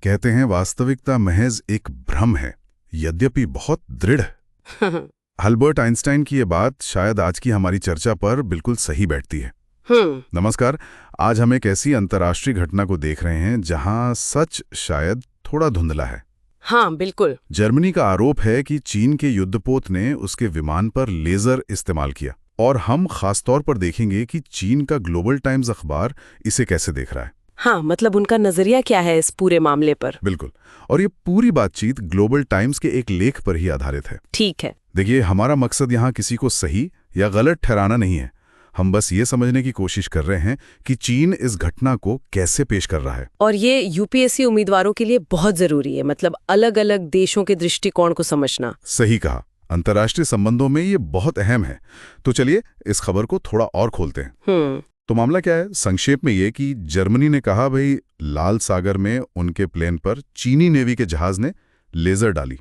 कहते हैं वास्तविकता महज एक भ्रम है, यद्यपि बहुत दृढ़। अल्बर्ट आइंस्टाइन की ये बात शायद आज की हमारी चर्चा पर बिल्कुल सही बैठती है। नमस्कार। आज हम एक ऐसी अंतर्राष्ट्रीय घटना को देख रहे हैं जहां सच शायद थोड़ा धुंधला है। हाँ बिल्कुल। जर्मनी का आरोप है कि चीन के युद्धपोत ने उसके विमान पर लेजर इस्तेमाल किया, और हम खासतौर पर देखेंगे कि चीन का ग्लोबल टाइम्स अखबार इसे कैसे देख रहा है। हाँ, मतलब उनका नजरिया क्या है इस पूरे मामले पर। बिल्कुल, और ये पूरी बातचीत ग्लोबल टाइम्स के एक लेख पर ही आधारित है। ठीक है। देखिए, हमारा मकसद यहाँ किसी को सही या गलत ठहराना नहीं है। हम बस ये समझने की कोशिश कर रहे हैं कि चीन इस घटना को कैसे पेश कर रहा है। और ये यूपीएससी उम्मीदवारों के लिए बहुत जरूरी है, मतलब अलग अलग देशों के दृष्टिकोण को समझना। सही कहा, अंतर्राष्ट्रीय संबंधों में ये बहुत अहम है। तो चलिए इस खबर को थोड़ा और खोलते हैं। तो मामला क्या है? संक्षेप में ये कि जर्मनी ने कहा भाई लाल सागर में उनके प्लेन पर चीनी नेवी के जहाज ने लेजर डाली।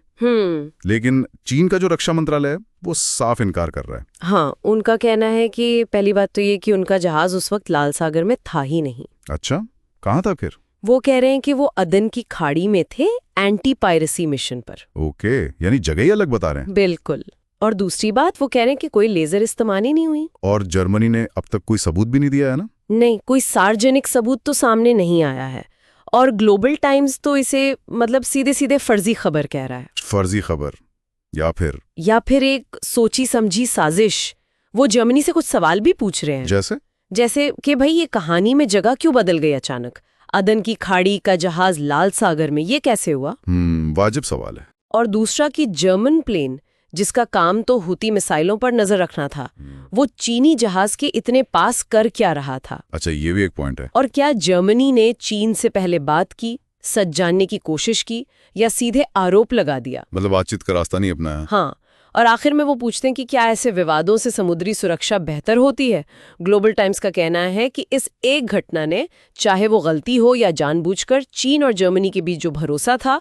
लेकिन चीन का जो रक्षा मंत्रालय है वो साफ इनकार कर रहा है। हाँ, उनका कहना है कि पहली बात तो ये कि उनका जहाज उस वक्त लाल सागर में था ही नहीं। अच्छा, कहाँ था फिर? वो कह रहे हैं कि वो अदन की खाड़ी में थे, एंटी पायरेसी मिशन पर। ओके, यानी जगह ही अलग बता रहे हैं। बिल्कुल। और दूसरी बात, वो कह रहे हैं कि कोई लेजर इस्तेमाल ही नहीं हुई। और जर्मनी ने अब तक कोई सबूत भी नहीं दिया है ना? नहीं, कोई सार्वजनिक सबूत तो सामने नहीं आया है। और ग्लोबल टाइम्स तो इसे मतलब सीधे सीधे फर्जी खबर कह रहा है। फर्जी खबर या फिर एक सोची समझी साजिश। वो जर्मनी से कुछ सवाल भी पूछ रहे हैं। जैसे कि भाई ये कहानी में जगह क्यों बदल गई अचानक? अदन की खाड़ी का जहाज लाल सागर में ये कैसे हुआ? वाजिब सवाल है। और दूसरा कि जर्मन प्लेन जिसका काम तो हुती मिसाइलों पर नजर रखना था, वो चीनी जहाज के इतने पास कर क्या रहा था? अच्छा, ये भी एक पॉइंट है। और क्या जर्मनी ने चीन से पहले बात की, सच जानने की कोशिश की, या सीधे आरोप लगा दिया? मतलब बातचीत का रास्ता नहीं अपनाया। हाँ, और आखिर में वो पूछते हैं कि क्या ऐसे विवादों से समुद्री सुरक्षा बेहतर होती है? ग्लोबल टाइम्स का कहना है कि इस एक घटना ने, चाहे वो गलती हो या जानबूझकर, चीन और जर्मनी के बीच जो भरोसा था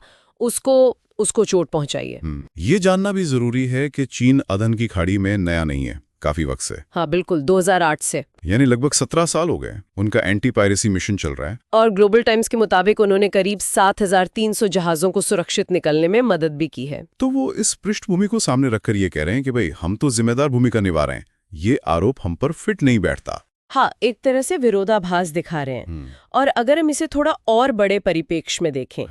उसको चोट पहुंचाई है। ये जानना भी जरूरी है कि चीन अदन की खाड़ी में नया नहीं है, काफी वक्त से। हाँ बिल्कुल, 2008 से, यानी लगभग 17 साल हो गए उनका एंटी पायरेसी मिशन चल रहा है। और ग्लोबल टाइम्स के मुताबिक उन्होंने करीब 7300 जहाजों को सुरक्षित निकलने में मदद भी की है। तो वो इस पृष्ठभूमि को सामने रखकर ये कह रहे हैं कि भाई हम तो जिम्मेदार भूमिका निभा रहे हैं, ये आरोप हम पर फिट नहीं बैठता। हाँ, एक तरह से विरोधाभास दिखा रहे हैं। और अगर हम इसे थोड़ा और बड़े परिप्रेक्ष्य में देखें,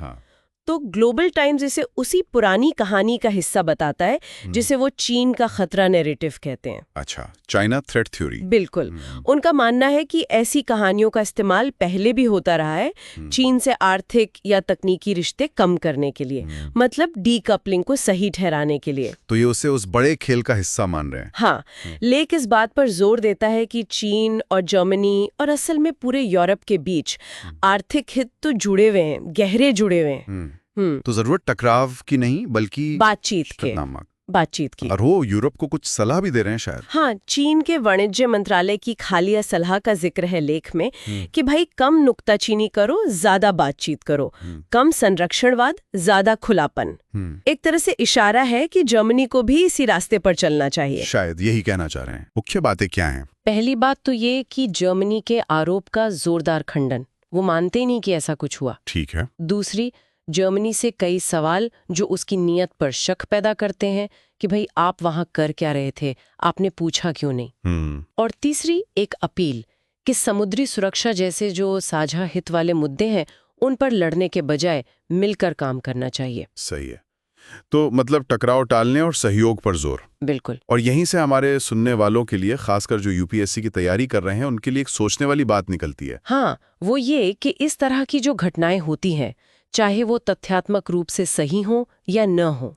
तो ग्लोबल टाइम्स इसे उसी पुरानी कहानी का हिस्सा बताता है जिसे वो चीन का खतरा नैरेटिव कहते हैं। अच्छा, चाइना थ्रेट थ्योरी। बिल्कुल। उनका मानना है कि ऐसी कहानियों का इस्तेमाल पहले भी होता रहा है चीन से आर्थिक या तकनीकी रिश्ते कम करने के लिए, मतलब डीकपलिंग को सही ठहराने के लिए। तो ये उसे उस बड़े खेल का हिस्सा मान रहे हैं। हाँ, लेक इस बात पर जोर देता है कि चीन और जर्मनी और असल में पूरे यूरोप के बीच आर्थिक हित तो जुड़े हुए हैं, गहरे जुड़े हुए हैं। तो जरूरत टकराव की नहीं बल्कि बातचीत की। और वो यूरोप को कुछ सलाह भी दे रहे हैं शायद। हाँ, चीन के वाणिज्य मंत्रालय की हालिया सलाह का जिक्र है लेख में कि भाई कम नुक्ताचीनी करो, ज्यादा बातचीत करो, कम संरक्षणवाद, ज्यादा खुलापन। एक तरह से इशारा है कि जर्मनी को भी इसी रास्ते पर चलना चाहिए। शायद यही कहना चाह रहे हैं। मुख्य बातें क्या हैं? पहली बात तो ये कि जर्मनी के आरोप का जोरदार खंडन, वो मानते नहीं कि ऐसा कुछ हुआ। ठीक है। दूसरी, जर्मनी से कई सवाल जो उसकी नीयत पर शक पैदा करते हैं कि भाई आप वहां कर क्या रहे थे, आपने पूछा क्यों नहीं। और तीसरी, एक अपील कि समुद्री सुरक्षा जैसे जो साझा हित वाले मुद्दे हैं उन पर लड़ने के बजाय मिलकर काम करना चाहिए। सही है। तो मतलब टकराव टालने और सहयोग पर जोर। बिल्कुल। और यहीं से हमारे सुनने वालों के लिए, खासकर जो यूपीएससी की तैयारी कर रहे हैं, उनके लिए एक सोचने वाली बात निकलती है। हाँ, वो ये कि इस तरह की जो घटनाएं होती हैं, चाहे वो तथ्यात्मक रूप से सही हो या न हो,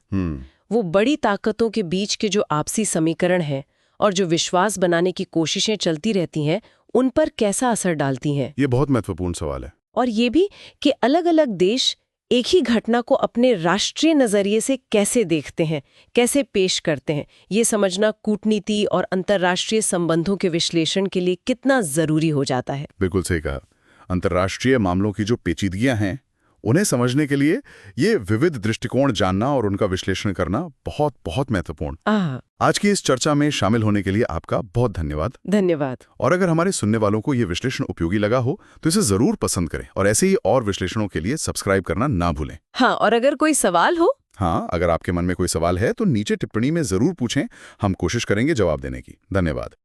वो बड़ी ताकतों के बीच के जो आपसी समीकरण है और जो विश्वास बनाने की कोशिशें चलती रहती हैं, उन पर कैसा असर डालती हैं। ये बहुत महत्वपूर्ण सवाल है। और ये भी कि अलग अलग देश एक ही घटना को अपने राष्ट्रीय नजरिए से कैसे देखते हैं, कैसे पेश करते हैं, ये समझना कूटनीति और अंतर्राष्ट्रीय संबंधों के विश्लेषण के लिए कितना जरूरी हो जाता है। बिल्कुल सही कहा। अंतर्राष्ट्रीय मामलों की जो पेचीदगियां हैं उन्हें समझने के लिए ये विविध दृष्टिकोण जानना और उनका विश्लेषण करना बहुत बहुत महत्वपूर्ण। आज की इस चर्चा में शामिल होने के लिए आपका बहुत धन्यवाद। धन्यवाद। और अगर हमारे सुनने वालों को ये विश्लेषण उपयोगी लगा हो तो इसे जरूर पसंद करें और ऐसे ही और विश्लेषणों के लिए सब्सक्राइब करना ना भूलें। हाँ, और अगर कोई सवाल हो, हाँ, अगर आपके मन में कोई सवाल है तो नीचे टिप्पणी में जरूर पूछें, हम कोशिश करेंगे जवाब देने की। धन्यवाद।